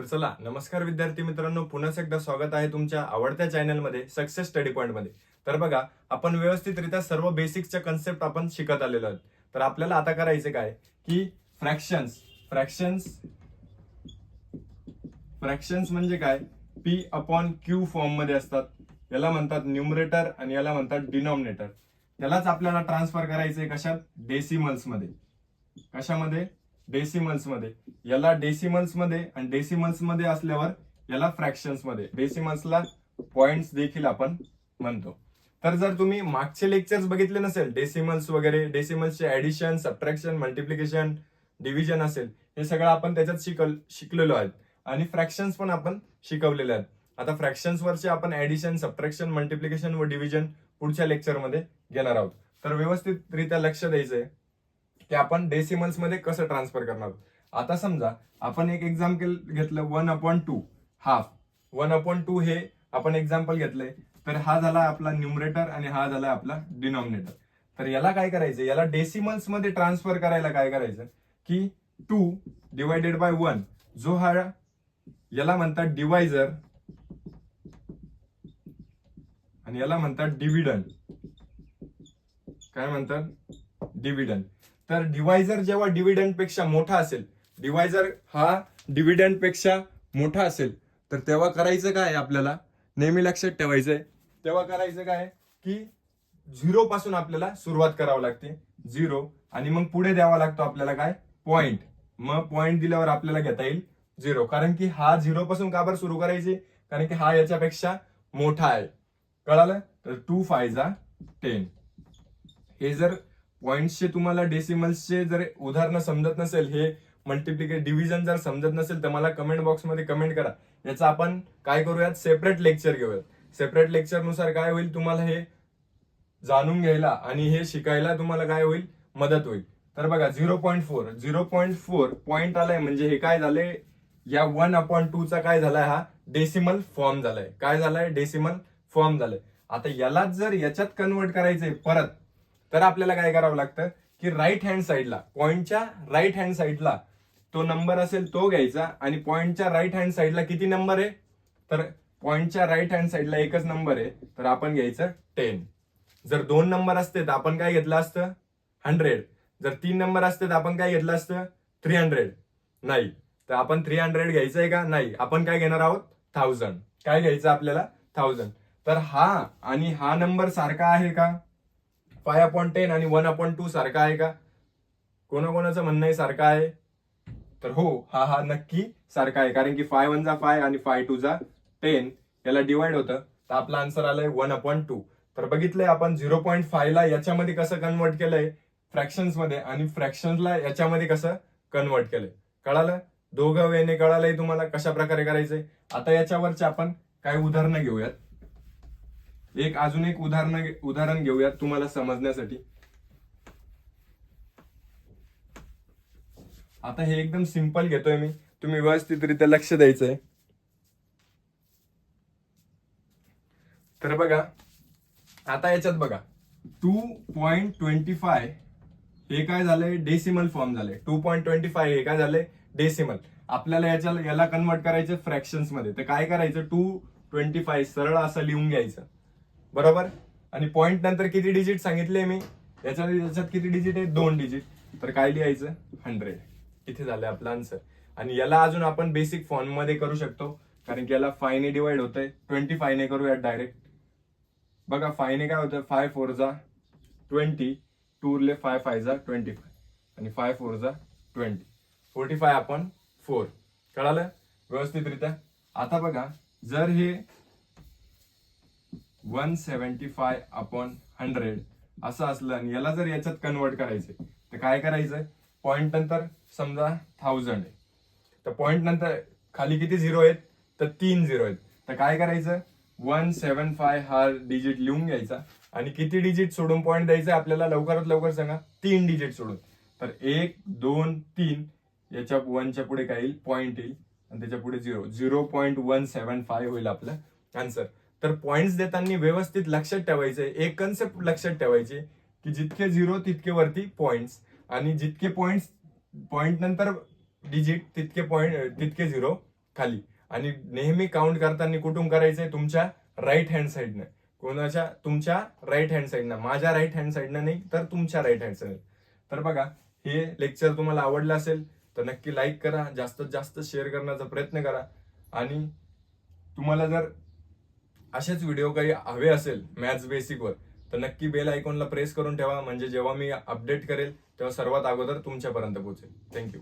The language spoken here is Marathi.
तर चला, नमस्कार विद्यार्थी मित्रांनो, पुन्हा एकदा स्वागत आहे तुमच्या आवडत्या चॅनलमध्ये सक्सेस स्टडी पॉइंट मध्ये. तर बघा, आपण व्यवस्थितरित्या सर्व बेसिक्सच्या कन्सेप्ट आपण शिकत आलेलो आहोत. तर आपल्याला आता करायचे काय की फ्रॅक्शन्स फ्रॅक्शन्स फ्रॅक्शन्स म्हणजे काय, पी अपॉन क्यू फॉर्म मध्ये असतात. याला म्हणतात न्यूमरेटर आणि याला म्हणतात डिनॉमिनेटर. त्यालाच आपल्याला ट्रान्सफर करायचंय कशात, डेसिमल्स मध्ये. कशामध्ये, डेसिमल्स मध्ये. याला डेसिमल्स मध्ये आणि डेसिमल्स मध्ये असल्यावर याला फ्रॅक्शन्स मध्ये. डेसिमल्सला पॉइंट्स देखील आपण म्हणतो. तर जर तुम्ही मागचे लेक्चर्स बघितले नसेल, डेसिमल्स वगैरे, डेसिमल्सचे ऍडिशन, सबट्रॅक्शन, मल्टिप्लिकेशन, डिव्हिजन असेल, हे सगळं आपण त्याच्यात शिकलेलो आहे. आणि फ्रॅक्शन्स पण आपण शिकवलेले आहेत. आता फ्रॅक्शन्स वरचे आपण ऍडिशन, सबट्रॅक्शन, मल्टिप्लिकेशन व डिव्हिजन पुढच्या लेक्चरमध्ये घेणार आहोत. तर व्यवस्थितरित्या लक्ष द्यायचंय की आपण डेसिमल्स मध्ये कसं ट्रान्सफर करणार. आता समजा आपण एक एक्झाम्पल घेतलं 1/2 हाफ. 1/2 हे आपण एक्झाम्पल घेतलंय. तर हा झाला आपला न्यूमरेटर आणि हा झाला आपला डिनॉमिनेटर. तर याला काय करायचं, याला डेसिमल्स मध्ये ट्रान्सफर करायला काय करायचं की 2 डिवायडेड बाय 1, जो हा याला म्हणतात डिवायझर आणि याला म्हणतात डिव्हिडंड. काय म्हणतात, डिव्हिडंड. तर डिवायझर जेव्हा डिव्हिडंड पेक्षा मोठा असेल, डिवायझर हा डिव्हिडंड पेक्षा मोठा असेल, तर तेव्हा करायचं काय, आपल्याला नेहमी लक्षात ठेवायचंय, तेव्हा करायचं काय की 0 पासून आपल्याला सुरुवात करावी लागते. 0 आणि मग पुढे द्यावा लागतो आपल्याला काय, पॉइंट. मग पॉइंट दिल्यावर आपल्याला घेता येईल 0. कारण की हा 0 पासून का बरं सुरू करायची, कारण की हा याच्यापेक्षा मोठा आहे. कळालं. तर 2 5 10. हे जर पॉइंट्सचे तुम्हाला डेसिमल्सचे जर उदाहरण समजत नसेल, हे मल्टिप्लिकेशन डिव्हिजन जर समजत नसेल, तर मला कमेंट बॉक्समध्ये कमेंट करा. याचा आपण काय करूयात, सेपरेट लेक्चर घेऊयात. सेपरेट लेक्चर नुसार काय होईल, तुम्हाला हे जाणून घ्यायला आणि हे शिकायला तुम्हाला काय होईल, मदत होईल. तर बघा 0.4 पॉइंट आलाय, म्हणजे हे काय झालंय, या 1/2 चा काय झालाय, हा डेसिमल फॉर्म झालाय. काय झालाय, डेसिमल फॉर्म झालाय. आता यालाच जर याच्यात कन्वर्ट करायचंय परत, तर आपल्याला काय करावं लागतं की राईट हँड साईडला, पॉइंटच्या राईट हँड साईडला तो नंबर असेल तो घ्यायचा. आणि पॉइंटच्या राईट हँड साईडला किती नंबर आहे, तर पॉइंटच्या राईट हँड साईडला एकच नंबर आहे, तर आपण घ्यायचं 10. जर 2 नंबर असते तर आपण काय घेतलं असतं, 100. जर 3 नंबर असते तर आपण काय घेतलं असतं, 300. नाही, तर आपण 300 घ्यायचंय का, नाही, आपण काय घेणार आहोत, 1000. काय घ्यायचं आपल्याला, 1000. तर हा आणि हा नंबर सारखा आहे का, 5/10 आणि 1/2 सारखा आहे का, कोणाकोणाचं म्हणणं आहे सारखा आहे, तर हो, हा नक्की सारखा आहे. कारण की 5 1 5 आणि 5 2 10 याला डिवाइड होतं, तर आपला आन्सर आलाय 1/2. तर बघितलंय आपण 0.5 ला याच्यामध्ये कसं कन्वर्ट केलंय, फ्रॅक्शन्स मध्ये, आणि फ्रॅक्शन्सला याच्यामध्ये कसं कन्वर्ट केलंय. कळालं, दोघं वेने कळालंय तुम्हाला कशा प्रकारे करायचंय. आता याच्यावरचे आपण काय उदाहरणं घेऊयात. अजून एक उदाहरण घेऊयात तुम्हाला समजण्यासाठी. आता हे एकदम सिंपल घेतोय मी, तुम्ही व्यवस्थितरित्या लक्ष द्यायचंय. तर बघा, आता याच्यात बघा 2.25 हे काय झालंय, डेसिमल फॉर्म झालंय. 2.25 हे काय झालंय, डेसिमल. आपल्याला याला कन्वर्ट करायचं फ्रॅक्शन्स मध्ये. तर काय करायचं, 225 सरळ असं लिहून घ्यायचं, बरोबर. आणि पॉइंट नंतर किती डिजिट सांगितले मी, याच्यात किती डिजिट आहे, 2 डिजिट. तर काय लिहायचं, 100. इथे झालंय आपला आन्सर. आणि याला अजून आपण बेसिक फॉर्म मध्ये करू शकतो, कारण की याला 5 ने डिवाइड होतंय, 25 ने करूयात डायरेक्ट. बघा 5 ने काय होतं, 5 4 20, 2 उरले 5 5 25 आणि 5 4 20, 45/4. कळालं व्यवस्थितरित्या. आता बघा, जर हे 175/100 असं असलं आणि याला जर याच्यात कन्वर्ट करायचं, तर काय करायचं, पॉइंट नंतर समजा 1000 आहे, तर पॉइंट नंतर खाली किती झिरो आहेत, तर 3 झिरो आहेत. तर काय करायचं, 175 हा डिजिट लिहून घ्यायचा आणि किती डिजिट सोडून पॉइंट द्यायचा आपल्याला, लवकरात लवकर सांगा, 3 डिजिट सोडून. तर 1 2 3, याच्या 1च्या पुढे काय येईल, पॉइंट येईल आणि त्याच्या पुढे 0.175 होईल आपलं आन्सर. तर पॉइंट्स देताना व्यवस्थित लक्षात ठेवायचंय, एक कन्सेप्ट लक्षात ठेवायचे की जितके 0 तितके वरती पॉइंट्स, आणि जितके पॉइंट नंतर डिजिट तितके 0 खाली. आणि नेहमी काउंट करताना कुठून करायचंय? तुमच्या राईट हँड साईडनं. कोणाच्या? तुमच्या राईट हँड साईडनं. माझ्या राईट हँड साईडनं नाही, तर तुमच्या राईट हँड साईडनं. तर बघा, हे लेक्चर तुम्हाला आवडलं असेल तर नक्की लाईक करा, जास्तीत जास्त शेअर करण्याचा प्रयत्न करा. आणि तुम्हाला जर असेच व्हिडिओ काही हवे असेल मॅथ्स बेसिकवर, तर नक्की बेल आयकॉनला प्रेस करून ठेवा, म्हणजे जेव्हा मी अपडेट करेल तेव्हा सर्वात अगोदर तुमच्यापर्यंत पोहोचेल. थँक्यू.